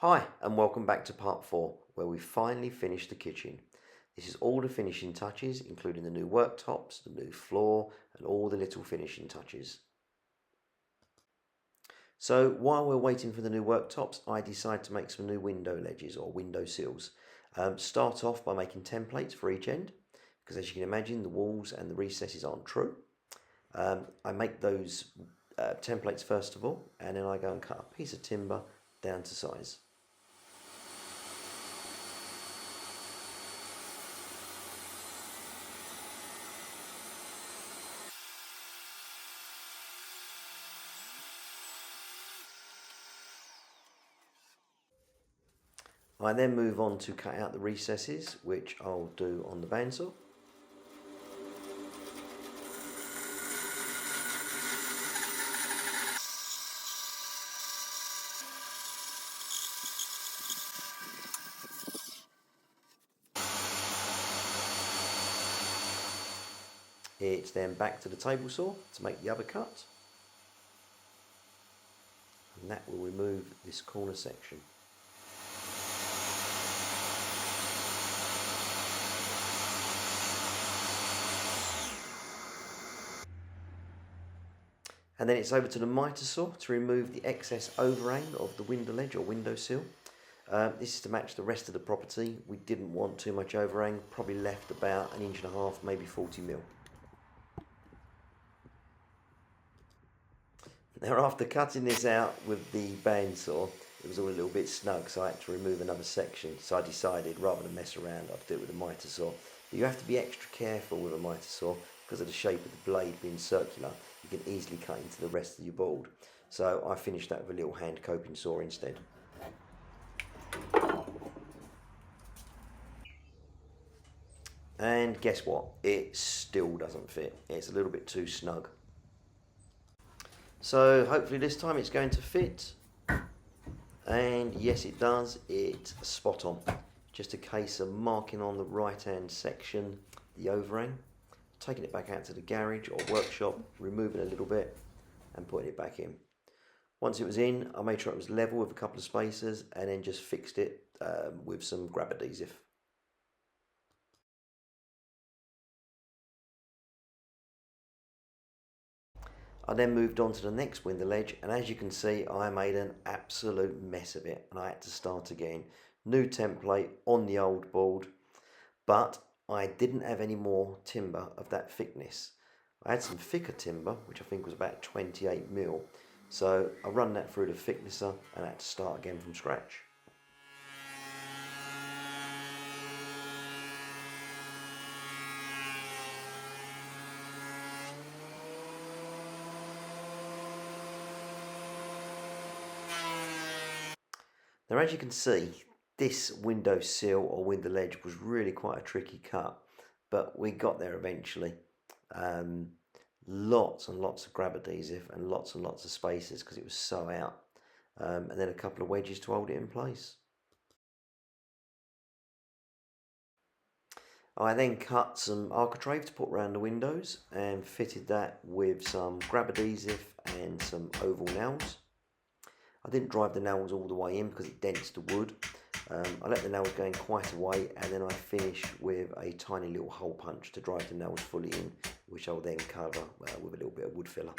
Hi and welcome back to part 4 where we finally finished the kitchen. This is all the finishing touches including the new worktops, the new floor and all the little finishing touches. So while we're waiting for the new worktops I decided to make some new window ledges or window sills. Start off by making templates for each end because as you can imagine the walls and the recesses aren't true. I make those templates first of all and then I go and cut a piece of timber down to size. I then move on to cut out the recesses, which I'll do on the bandsaw. It's then back to the table saw to make the other cut. And that will remove this corner section. And then it's over to the miter saw to remove the excess overhang of the window ledge or window sill. This is to match the rest of the property. We didn't want too much overhang, probably left about 1.5 inches, maybe 40mm. Now after cutting this out with the bandsaw, it was all a little bit snug, so I had to remove another section. So I decided rather than mess around, I'd do it with a miter saw. But you have to be extra careful with a miter saw because of the shape of the blade being circular. You can easily cut into the rest of your board. So I finished that with a little hand coping saw instead. And guess what? It still doesn't fit. It's a little bit too snug. So hopefully this time it's going to fit. And yes it does, it's spot on. Just a case of marking on the right hand section the overhang, taking it back out to the garage or workshop, removing a little bit and putting it back in. Once it was in, I made sure it was level with a couple of spacers and then just fixed it with some grab adhesive. I then moved on to the next window ledge and as you can see I made an absolute mess of it and I had to start again. New template on the old board, but I didn't have any more timber of that thickness. I had some thicker timber which I think was about 28mm, so I run that through the thicknesser and I had to start again from scratch. Now as you can see, this window sill or window ledge was really quite a tricky cut, but we got there eventually. Lots and lots of grab adhesive and lots of spacers because it was so out, and then a couple of wedges to hold it in place. I then cut some architrave to put around the windows and fitted that with some grab adhesive and some oval nails. I didn't drive the nails all the way in because it dents the wood. I let the nails go in quite a way and then I finish with a tiny little hole punch to drive the nails fully in, which I'll then cover with a little bit of wood filler.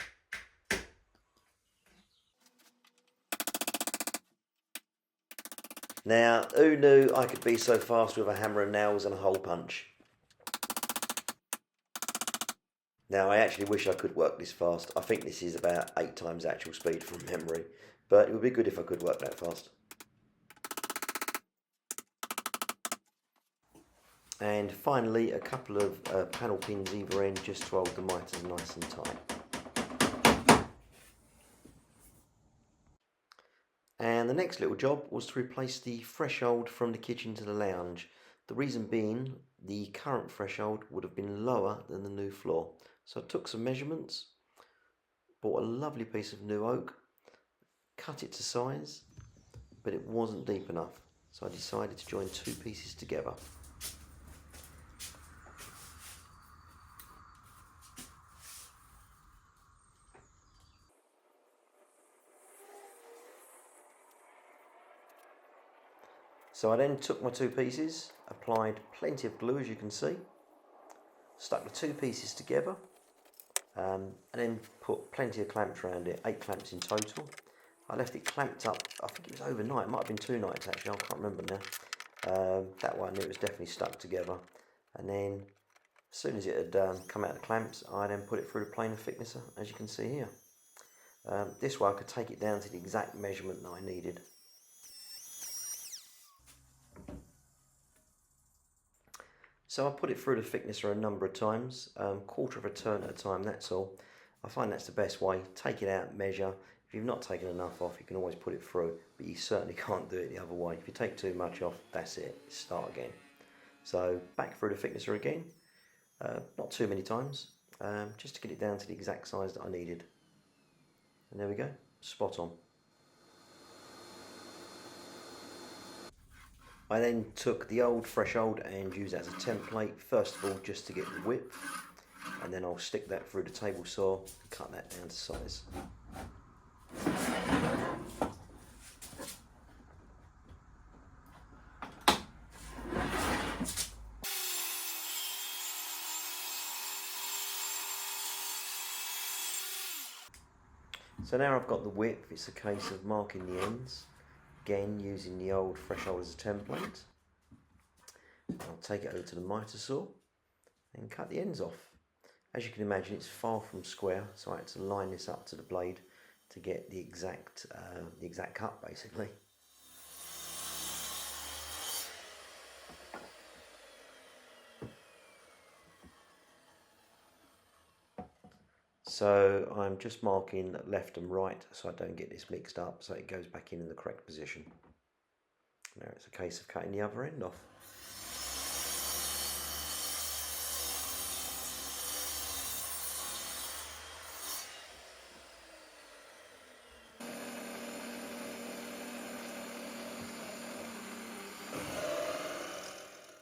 Now, who knew I could be so fast with a hammer and nails and a hole punch? Now, I actually wish I could work this fast. I think this is about 8 times actual speed from memory, but it would be good if I could work that fast. And finally, a couple of panel pins either end just to hold the miters nice and tight. And the next little job was to replace the threshold from the kitchen to the lounge. The reason being, the current threshold would have been lower than the new floor. So I took some measurements, bought a lovely piece of new oak, cut it to size, but it wasn't deep enough. So I decided to join 2 pieces together. So I then took my two pieces, applied plenty of glue as you can see, stuck the two pieces together, and then put plenty of clamps around it, 8 clamps in total. I left it clamped up, I think it was overnight, it might have been 2 nights actually, I can't remember now. That one, it was definitely stuck together. And then as soon as it had come out of the clamps, I then put it through the planer thicknesser, as you can see here. This way I could take it down to the exact measurement that I needed. So I put it through the thicknesser a number of times, quarter of a turn at a time, that's all. I find that's the best way. Take it out, measure. If you've not taken enough off, you can always put it through, but you certainly can't do it the other way. If you take too much off, that's it, start again. So back through the thicknesser again, not too many times, just to get it down to the exact size that I needed. And there we go, spot on. I then took the old fresh old and used it as a template, first of all just to get the width, and then I'll stick that through the table saw and cut that down to size. So now I've got the width, it's a case of marking the ends, again using the old fresh old as a template. I'll take it over to the miter saw and cut the ends off. As you can imagine, it's far from square, so I had to line this up to the blade to get the exact cut basically. So I'm just marking left and right so I don't get this mixed up, so it goes back in the correct position. Now it's a case of cutting the other end off.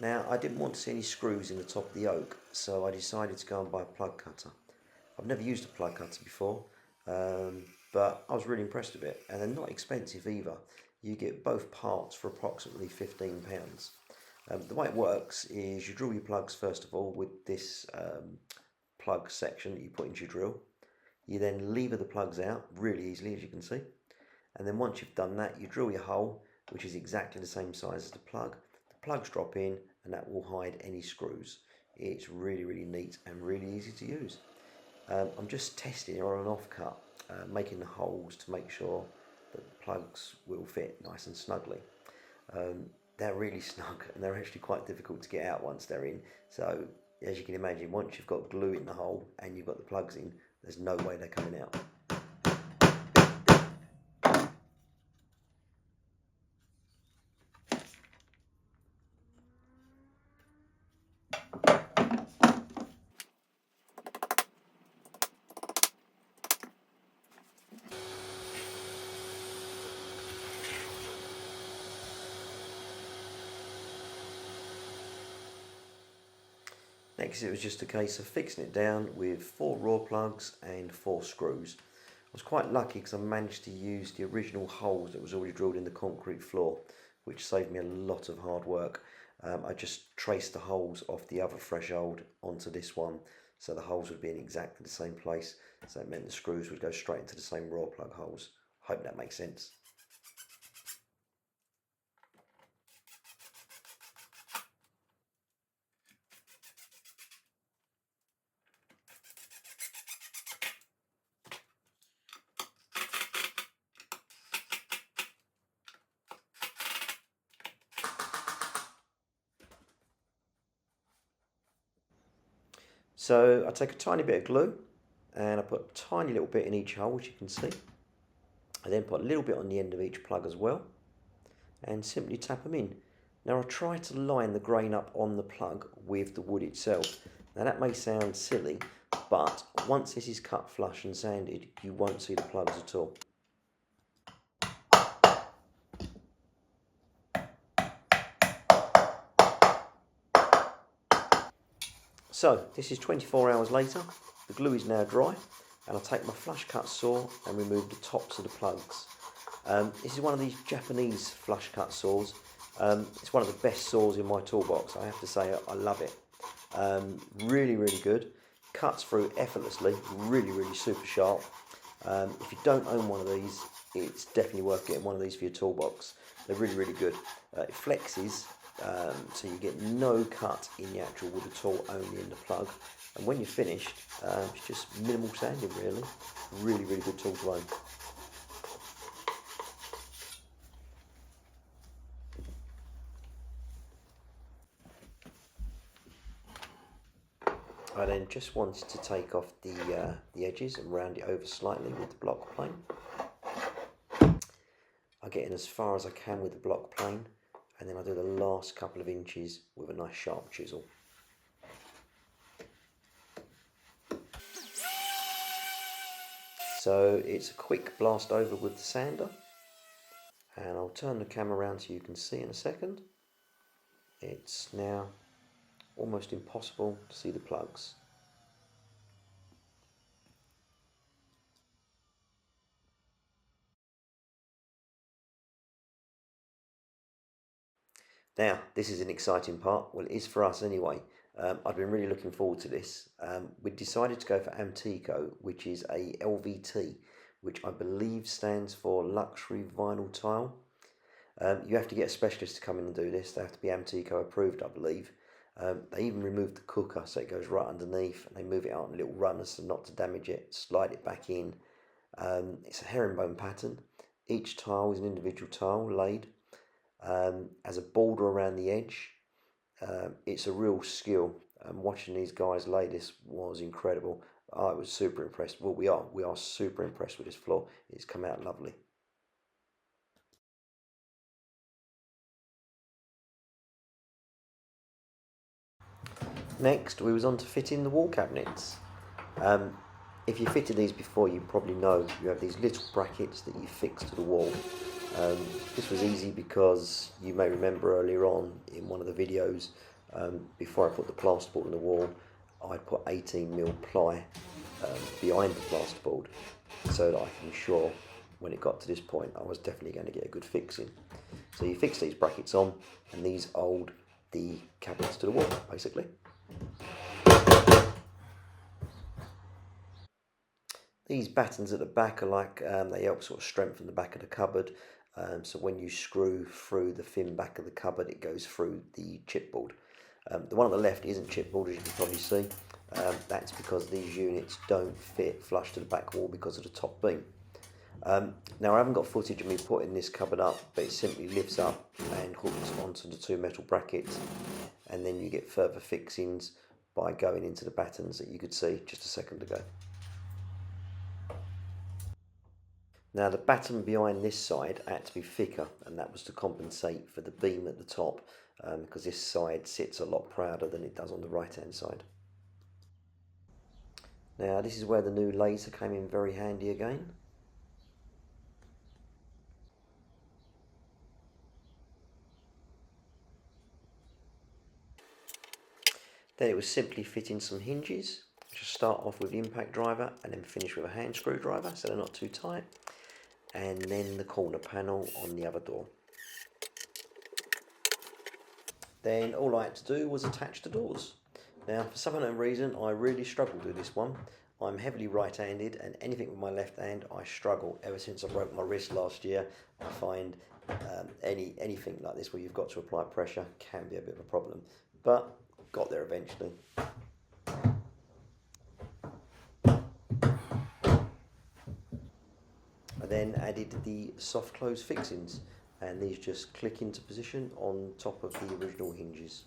Now I didn't want to see any screws in the top of the yoke, so I decided to go and buy a plug cutter. I've never used a plug cutter before, but I was really impressed with it, and they're not expensive either. You get both parts for approximately £15. The way it works is you drill your plugs first of all with this plug section that you put into your drill. You then lever the plugs out really easily, as you can see, and then once you've done that, you drill your hole, which is exactly the same size as the plug. The plugs drop in and that will hide any screws. It's really, really neat and really easy to use. I'm just testing it on an off cut, making the holes to make sure that the plugs will fit nice and snugly. They're really snug and they're actually quite difficult to get out once they're in. So as you can imagine, once you've got glue in the hole and you've got the plugs in, there's no way they're coming out. Next, it was just a case of fixing it down with 4 raw plugs and 4 screws. I was quite lucky because I managed to use the original holes that was already drilled in the concrete floor, which saved me a lot of hard work. I just traced the holes off the other fresh old onto this one, so the holes would be in exactly the same place, so it meant the screws would go straight into the same raw plug holes. Hope that makes sense. So I take a tiny bit of glue and I put a tiny little bit in each hole, which you can see. I then put a little bit on the end of each plug as well and simply tap them in. Now I try to line the grain up on the plug with the wood itself. Now that may sound silly, but once this is cut flush and sanded, you won't see the plugs at all. So this is 24 hours later, the glue is now dry, and I'll take my flush cut saw and remove the tops of the plugs. This is one of these Japanese flush cut saws. It's one of the best saws in my toolbox. I have to say, I love it. Really, really good. Cuts through effortlessly. Really super sharp. If you don't own one of these, it's definitely worth getting one of these for your toolbox. They're really good. It flexes, so you get no cut in the actual wood at all, only in the plug. And when you're finished, it's just minimal sanding really. Really good tool to own. I then just wanted to take off the edges and round it over slightly with the block plane. I get in as far as I can with the block plane, and then I do the last couple of inches with a nice sharp chisel. So it's a quick blast over with the sander, and I'll turn the camera around so you can see in a second. It's now almost impossible to see the plugs. Now, this is an exciting part. Well, it is for us anyway. I've been really looking forward to this. We decided to go for Amtico, which is a LVT, which I believe stands for Luxury Vinyl Tile. You have to get a specialist to come in and do this. They have to be Amtico approved, I believe. They even removed the cooker so it goes right underneath, and they move it out in little runners so not to damage it, slide it back in. It's a herringbone pattern. Each tile is an individual tile laid. As a border around the edge. It's a real skill. Watching these guys lay this was incredible. I was super impressed. Well, we are super impressed with this floor. It's come out lovely. Next, we was on to fitting the wall cabinets. If you fitted these before, you probably know you have these little brackets that you fix to the wall. This was easy because you may remember earlier on in one of the videos, before I put the plasterboard on the wall, I put 18mm ply behind the plasterboard so that I can ensure when it got to this point I was definitely going to get a good fixing. So you fix these brackets on, and these hold the cabinets to the wall basically. These battens at the back are like, they help sort of strengthen the back of the cupboard. So when you screw through the thin back of the cupboard, it goes through the chipboard. The one on the left isn't chipboard, as you can probably see. That's because these units don't fit flush to the back wall because of the top beam. Now I haven't got footage of me putting this cupboard up, but it simply lifts up and hooks onto the two metal brackets, and then you get further fixings by going into the battens that you could see just a second ago. Now the batten behind this side had to be thicker, and that was to compensate for the beam at the top, because this side sits a lot prouder than it does on the right hand side. Now this is where the new laser came in very handy again. Then it was simply fitting some hinges. Just start off with the impact driver and then finish with a hand screwdriver so they're not too tight. And then the corner panel on the other door. Then all I had to do was attach the doors. Now for some unknown reason I really struggled with this one. I'm heavily right-handed, and anything with my left hand I struggle. Ever since I broke my wrist last year, I find anything like this where you've got to apply pressure can be a bit of a problem. But got there eventually. I then added the soft close fixings, and these just click into position on top of the original hinges.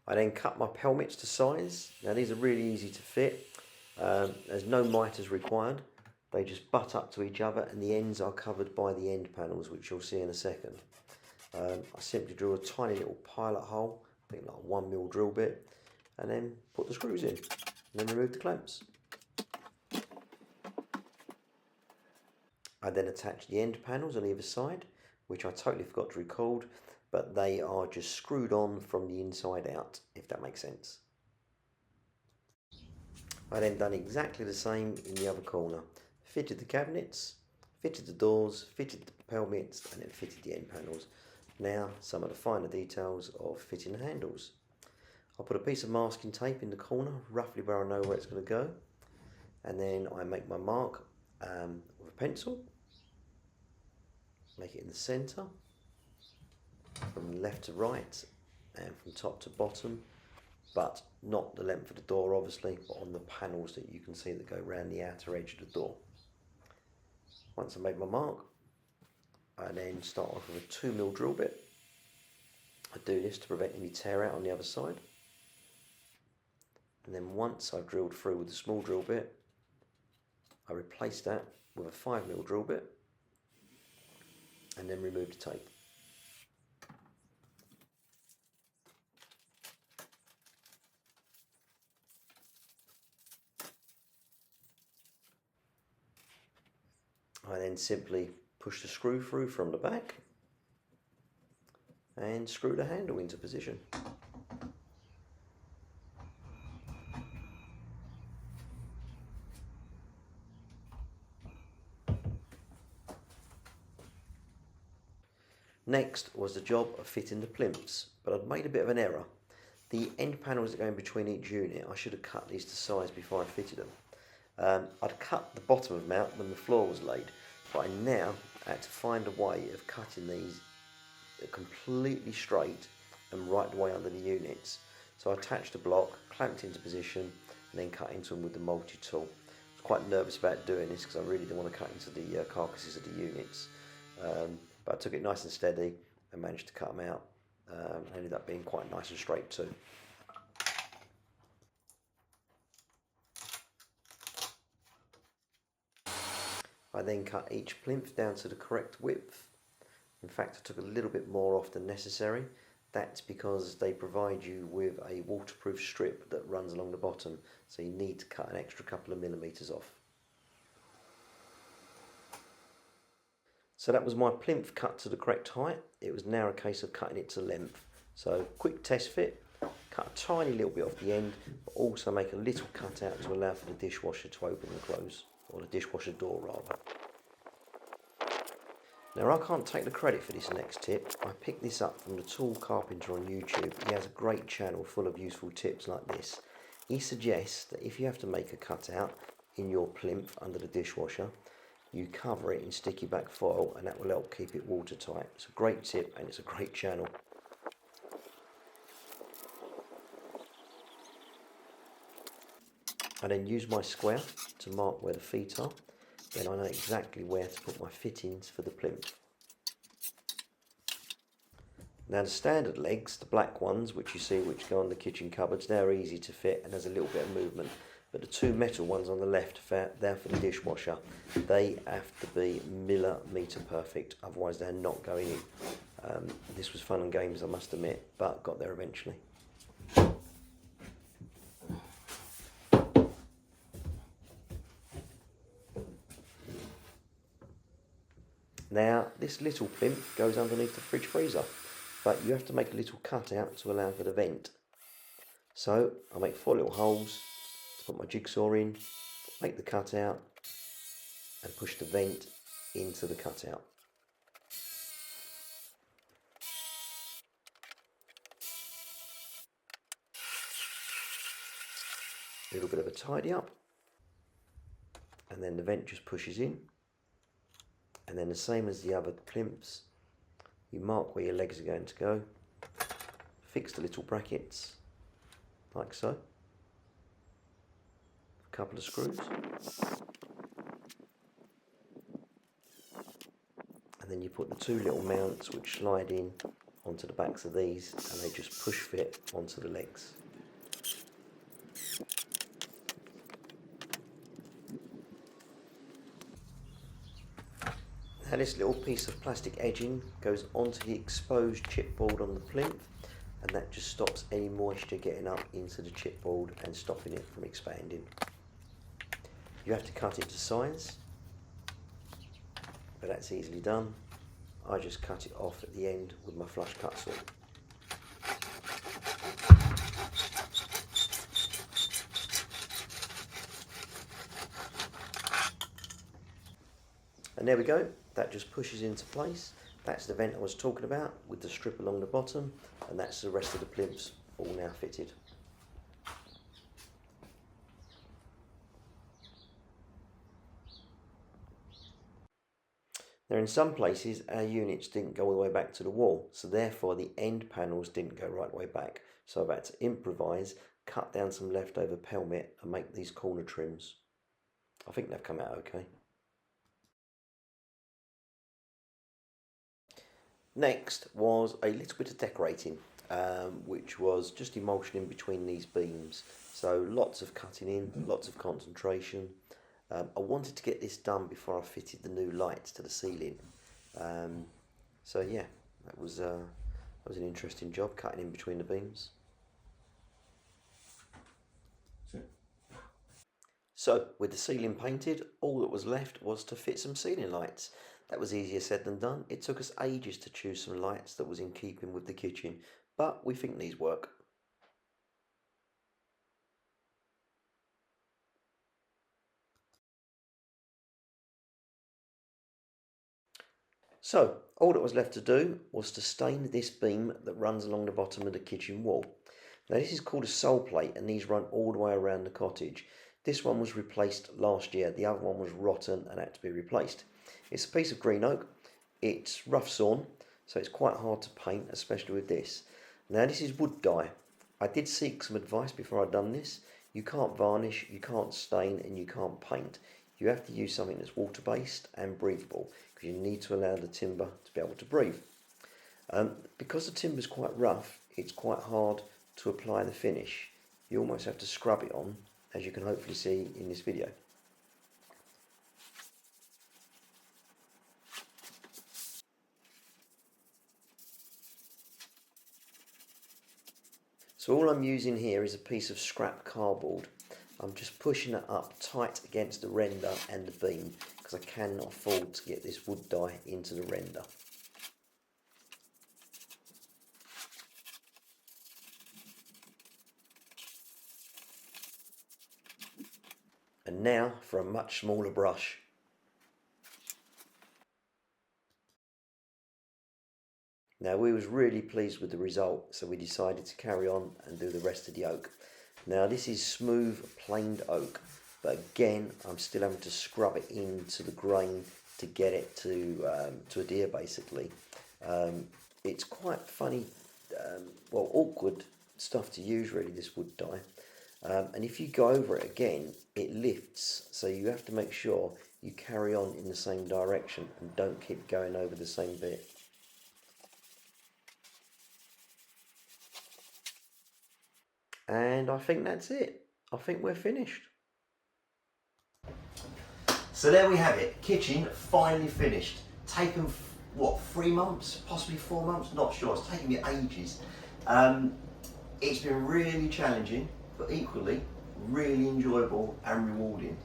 I then cut my pelmets to size. Now these are really easy to fit. There's no miters required. They just butt up to each other, and the ends are covered by the end panels, which you'll see in a second. I simply drew a tiny little pilot hole, I think like a 1mm drill bit, and then put the screws in, and then remove the clamps. I then attach the end panels on either side, which I totally forgot to record, but they are just screwed on from the inside out, if that makes sense. I then done exactly the same in the other corner. Fitted the cabinets, fitted the doors, fitted the pelmets, and then fitted the end panels. Now some of the finer details of fitting the handles. I'll put a piece of masking tape in the corner, roughly where I know where it's going to go, and then I make my mark with a pencil, make it in the centre, from left to right and from top to bottom, but not the length of the door obviously, but on the panels that you can see that go around the outer edge of the door. Once I made my mark, I then start off with a 2mm drill bit. I do this to prevent any tear out on the other side. And then once I've drilled through with the small drill bit, I replace that with a 5mm drill bit and then remove the tape. I then simply push the screw through from the back and screw the handle into position. Next was the job of fitting the plinths, but I'd made a bit of an error. The end panels that go in between each unit, I should have cut these to size before I fitted them. I'd cut the bottom of them out when the floor was laid, but I now had to find a way of cutting these completely straight and right the way under the units. So I attached a block, clamped into position, and then cut into them with the multi-tool. I was quite nervous about doing this because I really didn't want to cut into the carcasses of the units. But I took it nice and steady and managed to cut them out. Ended up being quite nice and straight too. I then cut each plinth down to the correct width. In fact, I took a little bit more off than necessary. That's because they provide you with a waterproof strip that runs along the bottom, so you need to cut an extra couple of millimetres off. So that was my plinth cut to the correct height. It was now a case of cutting it to length. So quick test fit, cut a tiny little bit off the end, but also make a little cutout to allow for the dishwasher to open and close, or the dishwasher door rather. Now I can't take the credit for this next tip. I picked this up from the Tool Carpenter on YouTube. He has a great channel full of useful tips like this. He suggests that if you have to make a cutout in your plinth under the dishwasher, you cover it in sticky back foil and that will help keep it watertight. It's a great tip and it's a great channel. I then use my square to mark where the feet are. Then I know exactly where to put my fittings for the plinth. Now the standard legs, the black ones, which you see which go on the kitchen cupboards, they're easy to fit and there's a little bit of movement. But the two metal ones on the left, they're for the dishwasher. They have to be millimetre perfect, otherwise they're not going in. This was fun and games, I must admit, but got there eventually. Now this little plinth goes underneath the fridge freezer, but you have to make a little cutout to allow for the vent. So I make 4 little holes to put my jigsaw in, make the cutout and push the vent into the cutout. A little bit of a tidy up and then the vent just pushes in, and then the same as the other plinths, you mark where your legs are going to go, fix the little brackets like so, a couple of screws, and then you put the 2 little mounts which slide in onto the backs of these and they just push fit onto the legs. Now this little piece of plastic edging goes onto the exposed chipboard on the plinth, and that just stops any moisture getting up into the chipboard and stopping it from expanding. You have to cut it to size, but that's easily done. I just cut it off at the end with my flush cut saw. And there we go, that just pushes into place. That's the vent I was talking about with the strip along the bottom, and that's the rest of the plinths all now fitted. Now in some places our units didn't go all the way back to the wall, so therefore the end panels didn't go right the way back. So I've had to improvise, cut down some leftover pelmet and make these corner trims. I think they've come out okay. Next was a little bit of decorating, which was just emulsion in between these beams. So lots of cutting in, lots of concentration. I wanted to get this done before I fitted the new lights to the ceiling. So yeah, that was an interesting job, cutting in between the beams. So with the ceiling painted, all that was left was to fit some ceiling lights. That was easier said than done. It took us ages to choose some lights that was in keeping with the kitchen, but we think these work. So all that was left to do was to stain this beam that runs along the bottom of the kitchen wall. Now this is called a sole plate, and these run all the way around the cottage. This one was replaced last year, the other one was rotten and had to be replaced. It's a piece of green oak, it's rough sawn, so it's quite hard to paint, especially with this. Now this is wood dye. I did seek some advice before I'd done this. You can't varnish, you can't stain, and you can't paint. You have to use something that's water based and breathable, because you need to allow the timber to be able to breathe. Because the timber is quite rough, it's quite hard to apply the finish. You almost have to scrub it on, as you can hopefully see in this video. So all I'm using here is a piece of scrap cardboard. I'm just pushing it up tight against the render and the beam, because I cannot afford to get this wood dye into the render. And now for a much smaller brush. Now we was really pleased with the result, so we decided to carry on and do the rest of the oak. Now this is smooth planed oak, but again I'm still having to scrub it into the grain to get it to adhere basically. It's quite funny, well awkward stuff to use really, this wood dye. And if you go over it again, it lifts, so you have to make sure you carry on in the same direction and don't keep going over the same bit. And I think that's it. I think we're finished. So there we have it. Kitchen finally finished. Taken, what, 3 months? Possibly 4 months? Not sure. It's taken me ages. It's been really challenging, but equally really enjoyable and rewarding.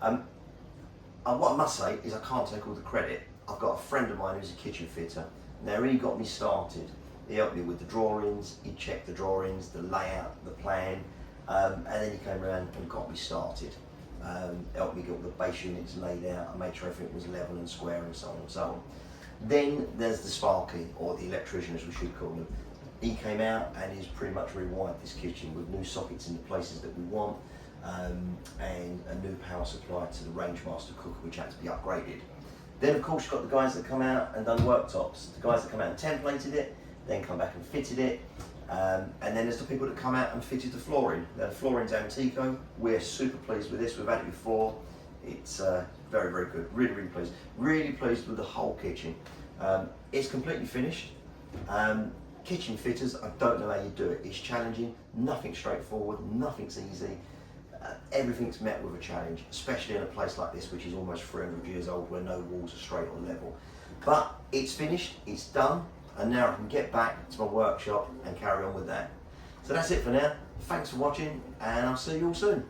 What I must say is I can't take all the credit. I've got a friend of mine who's a kitchen fitter. Now he got me started. He helped me with the drawings, he checked the drawings, the layout, the plan, and then he came around and got me started. Helped me get all the base units laid out, and made sure everything was level and square and so on and so on. Then there's the Sparky, or the electrician as we should call him. He came out and he's pretty much rewired this kitchen with new sockets in the places that we want, and a new power supply to the Rangemaster cooker, which had to be upgraded. Then of course you've got the guys that come out and done worktops, the guys that come out and templated it, then come back and fitted it, and then there's the people that come out and fitted the flooring. Now the flooring's Antico. We're super pleased with this. We've had it before. It's very, very good. Really, really pleased. Really pleased with the whole kitchen. It's completely finished. Kitchen fitters, I don't know how you do it. It's challenging. Nothing's straightforward. Nothing's easy. Everything's met with a challenge, especially in a place like this, which is almost 300 years old, where no walls are straight or level. But it's finished. It's done. And now I can get back to my workshop and carry on with that. So that's it for now. Thanks for watching, and I'll see you all soon.